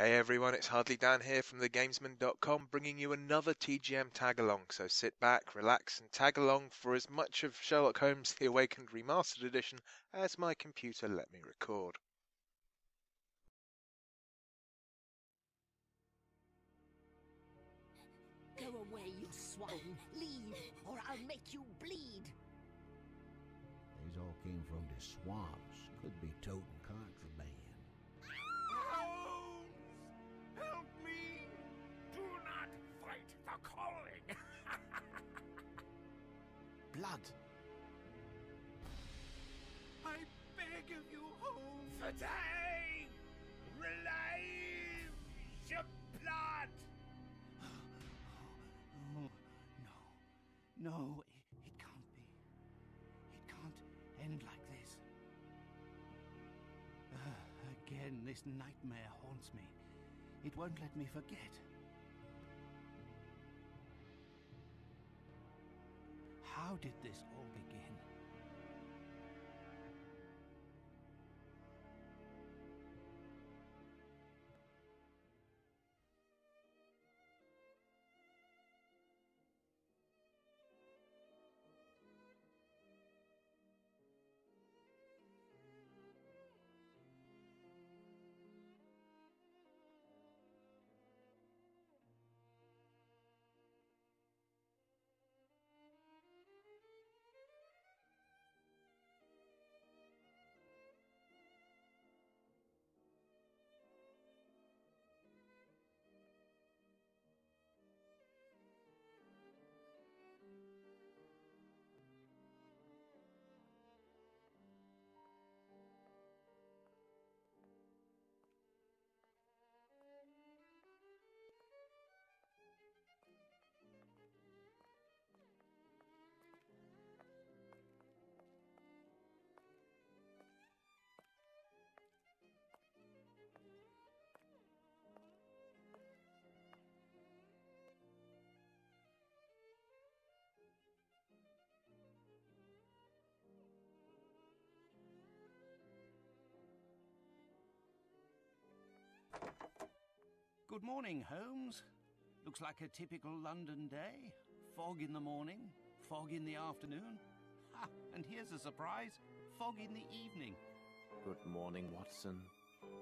Hey everyone, it's Hardly Dan here from thegamesman.com, bringing you another tGm Tagalong. So sit back, relax, and tag along for as much of Sherlock Holmes The Awakened Remastered Edition as my computer let me record. Go away, you swine! Leave, or I'll make you bleed! These all came from the swamps. Could be toting contraband. Holmes! Help me! Do not fight the calling! Blood! I beg of you, Holmes! Today! Relieve your blood! Oh, no. No, it can't be. It can't end like this. Again, this nightmare haunts me. It won't let me forget. How did this all begin? Good morning, Holmes. Looks like a typical London day. Fog in the morning, fog in the afternoon. Ha! And here's a surprise, fog in the evening. Good morning, Watson.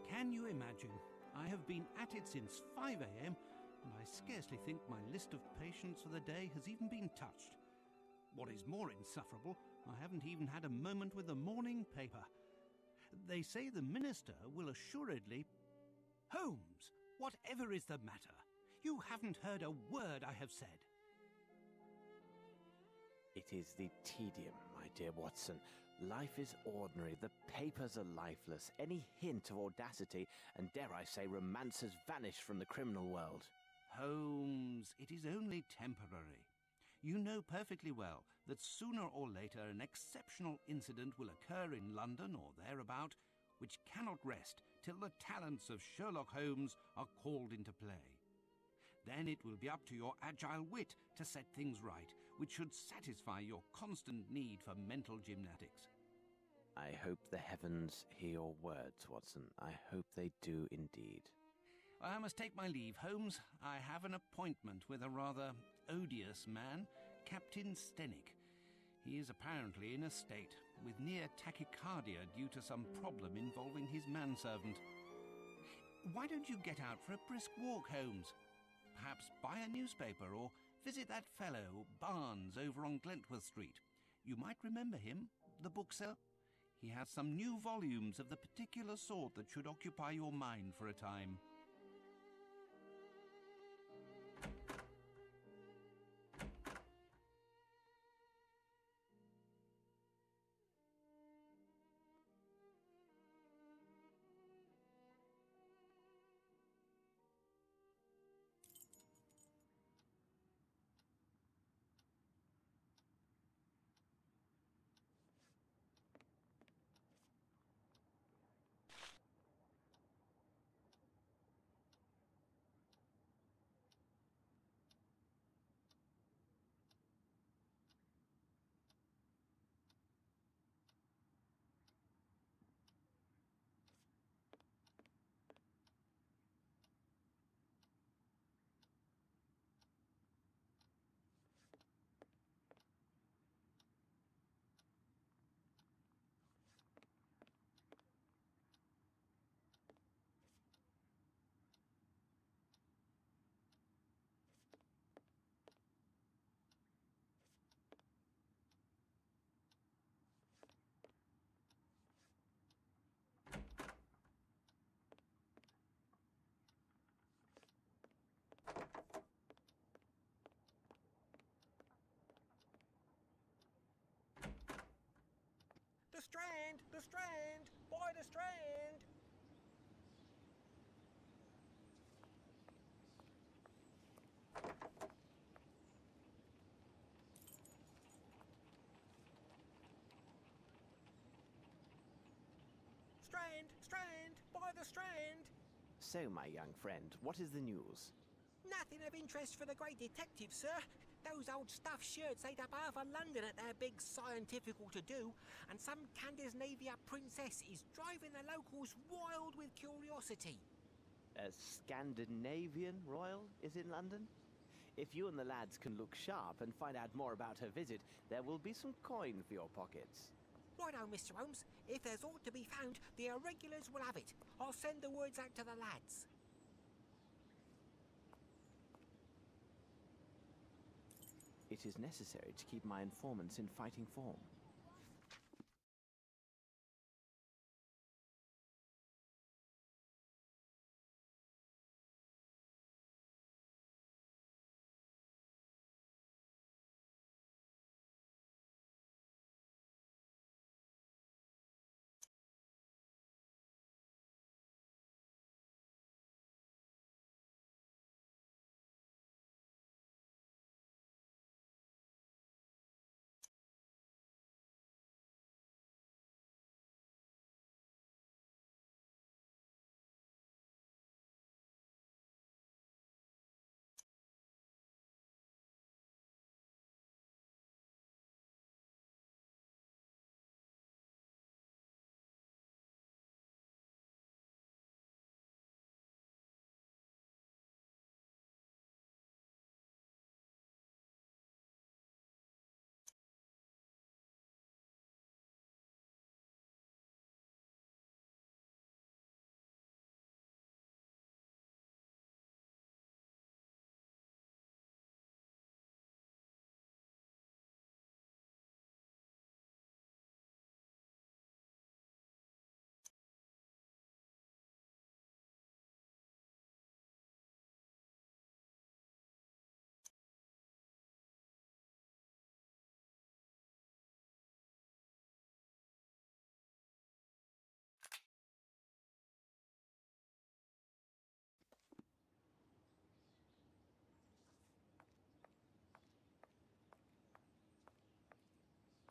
Can you imagine? I have been at it since 5 a.m. and I scarcely think my list of patients for the day has even been touched. What is more insufferable, I haven't even had a moment with the morning paper. They say the minister will assuredly... Holmes! Whatever is the matter? You haven't heard a word I have said. It is the tedium, my dear Watson. Life is ordinary. The papers are lifeless. Any hint of audacity, and dare I say romance, has vanished from the criminal world. Holmes, it is only temporary. You know perfectly well that sooner or later an exceptional incident will occur in London or thereabout, which cannot rest till the talents of Sherlock Holmes are called into play. Then it will be up to your agile wit to set things right, which should satisfy your constant need for mental gymnastics. I hope the heavens hear your words, Watson. I hope they do indeed. I must take my leave, Holmes. I have an appointment with a rather odious man, Captain Stenick. He is apparently in a state, with near tachycardia due to some problem involving his manservant. Why don't you get out for a brisk walk, Holmes? Perhaps buy a newspaper or visit that fellow, Barnes, over on Glentworth Street. You might remember him, the bookseller. He has some new volumes of the particular sort that should occupy your mind for a time. The Strand! By the Strand! Strand! Strand! By the Strand! So, my young friend, what is the news? Nothing of interest for the great detective, sir. Those old stuffed shirts ate up half of London at their big scientifical to-do, and some Scandinavia princess is driving the locals wild with curiosity. A Scandinavian royal is in London? If you and the lads can look sharp and find out more about her visit, there will be some coin for your pockets. Righto, Mr. Holmes. If there's aught to be found, the irregulars will have it. I'll send the words out to the lads. It is necessary to keep my informants in fighting form.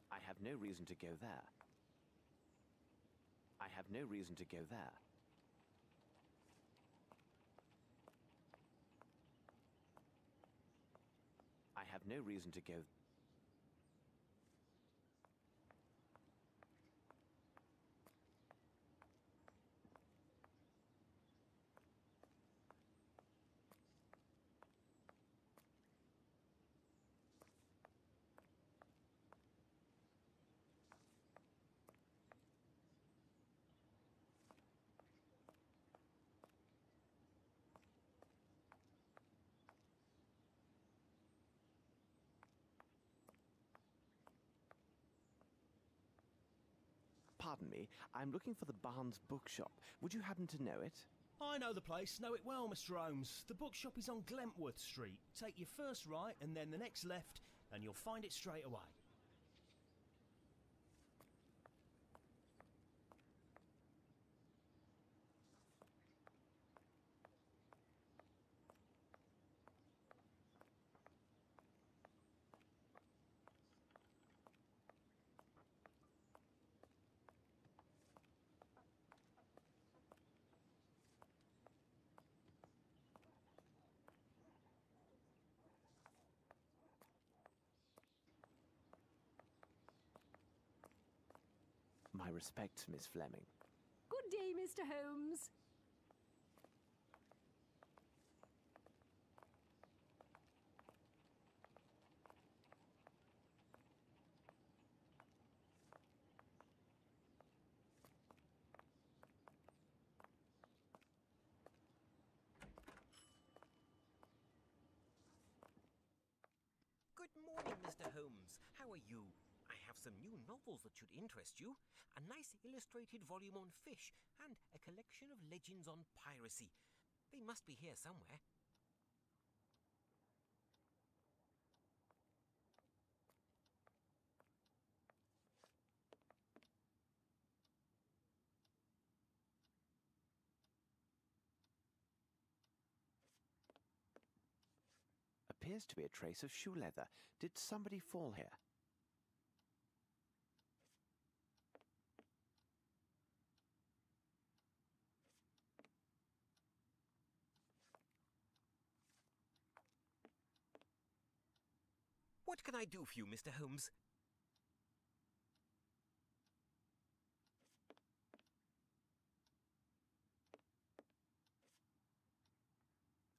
I have no reason to go there. I have no reason to go there. I have no reason to go. Pardon me, I'm looking for the Barnes bookshop. Would you happen to know it? I know the place, know it well, Mr. Holmes. The bookshop is on Glentworth Street. Take your first right and then the next left, and you'll find it straight away. My respects, Miss Fleming. Good day, Mr. Holmes. Good morning, Mr. Holmes. How are you? I have some new novels that should interest you. A nice illustrated volume on fish and a collection of legends on piracy. They must be here somewhere. appears to be a trace of shoe leather. Did somebody fall here? What can I do for you, Mr. Holmes?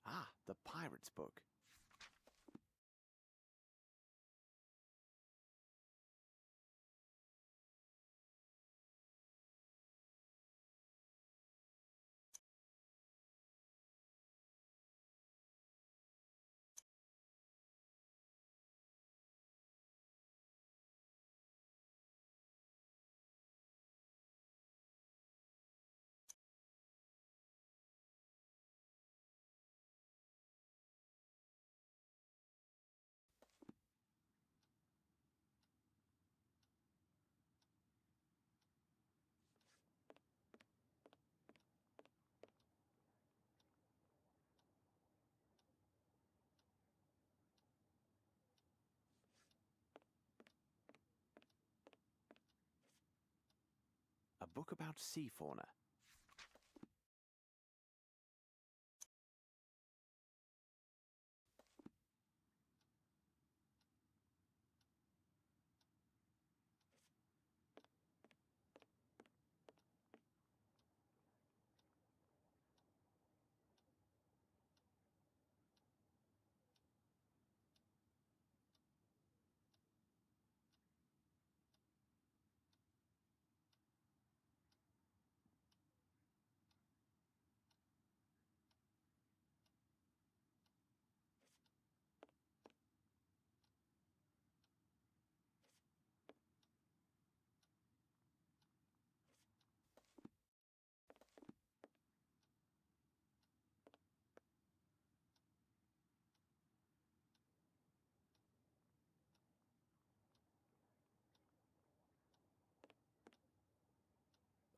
Ah, the pirate's book. A book about sea fauna.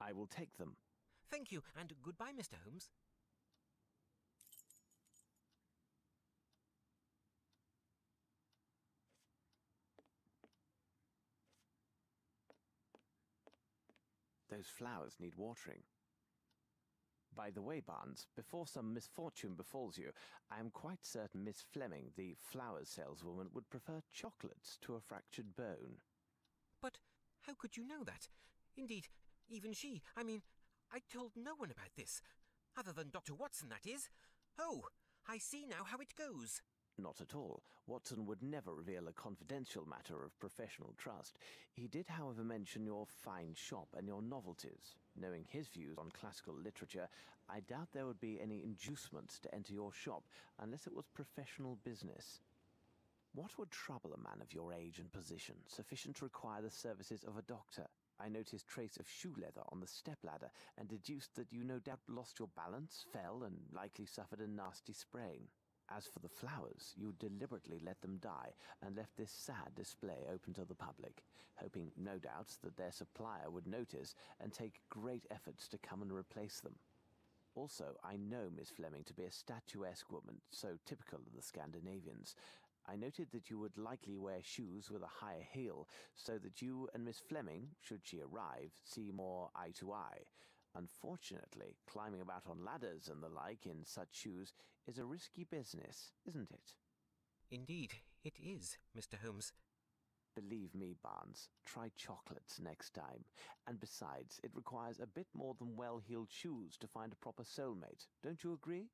I will take them. Thank you, and goodbye, Mr. Holmes. Those flowers need watering. By the way, Barnes, before some misfortune befalls you, I am quite certain Miss Fleming, the flowers saleswoman, would prefer chocolates to a fractured bone. But how could you know that? Indeed, even she, I told no one about this. Other than Dr. Watson, that is. Oh, I see now how it goes. Not at all. Watson would never reveal a confidential matter of professional trust. He did, however, mention your fine shop and your novelties. Knowing his views on classical literature, I doubt there would be any inducements to enter your shop unless it was professional business. What would trouble a man of your age and position, sufficient to require the services of a doctor? I noticed trace of shoe leather on the stepladder and deduced that you no doubt lost your balance, fell, and likely suffered a nasty sprain. As for the flowers, you deliberately let them die and left this sad display open to the public, hoping no doubt that their supplier would notice and take great efforts to come and replace them. Also, I know Miss Fleming to be a statuesque woman, so typical of the Scandinavians. I noted that you would likely wear shoes with a higher heel, so that you and Miss Fleming, should she arrive, see more eye to eye. Unfortunately, climbing about on ladders and the like in such shoes is a risky business, isn't it? Indeed, it is, Mr. Holmes. Believe me, Barnes, try chocolates next time. And besides, it requires a bit more than well-heeled shoes to find a proper soulmate. Don't you agree?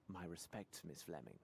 My respects, Miss Fleming.